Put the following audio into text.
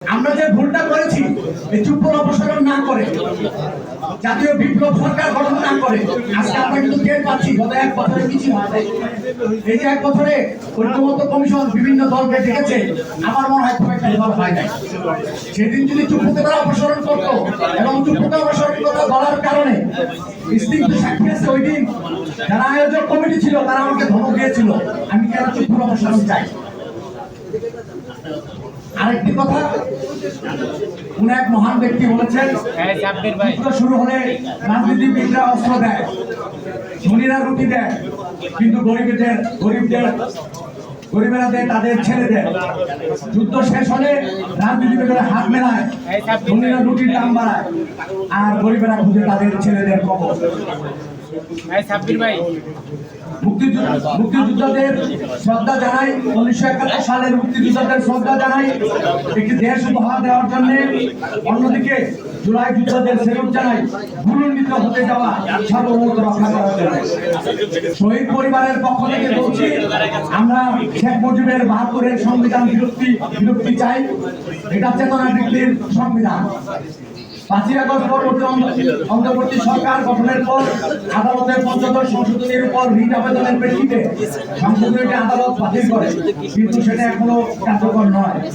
আমরা যে ভুলটা করেছি এই চুপ অপসারণ না করে জাতীয় বিপ্লব সরকার গঠন না করে আজকে আমরা কিন্তু টের পাচ্ছি গত এক বছরে কিছু হয় নাই। এই যে এক বছরে ঐক্যমত্য কমিশন বিভিন্ন দলকে ডেকেছে, আমার মনে হয় খুব একটা ভালো হয় নাই। সেদিন যদি চুপকে তারা অপসারণ করতো এবং চুপকে অপসারণ কথা বলার কারণে স্নিগ্ধ সাক্ষী আছে ওই দিন যারা আয়োজক কমিটি ছিল তারা আমাকে ধমক দিয়েছিল আমি কেন চুপকে অপসারণ চাই। আরেকটি কথা, কোন এক মহান ব্যক্তি বলেছেন যুদ্ধ শুরু হলে রাজনীতিবিদরা অস্ত্র দেয়, ধনীরা রুটি দেয়, কিন্তু গরিবেরা দেয় তাদের ছেড়ে দেয়। যুদ্ধ শেষ হলে রাজনীতিবিদরা হাত মেলায়, ধনীরা রুটির দাম বাড়ায়, আর গরিবেরা খুঁজে তাদের ছেলেদের কবর। মুক্তিযোদ্ধাদের শ্রদ্ধা জানাই, 1971 সালের মুক্তিযোদ্ধাদের শ্রদ্ধা জানাই একটি দেশ উপহার দেওয়ার জন্য। অন্যদিকে জুলাই যোদ্ধাদের সেলুট জানাই ভুলুণ্ঠিত হতে যাওয়া সার্বভৌমত্ব রক্ষা করার জন্য। শহীদ পরিবারের পক্ষ থেকে বলছি, আমরা শেখ মুজিবের 72-এর সংবিধান বিরক্তি চাই। এটা চেতনা বৃদ্ধির সংবিধান। 5ই আগস্ট পরবর্তী অন্তর্বর্তী সরকার গঠনের পর আদালতের পঞ্চদশ সংশোধনীর উপর রিট আবেদনের প্রেক্ষিতে সংশোধনীটি আদালত বাতিল করে, কিন্তু সেটা এখনো কার্যকর নয়।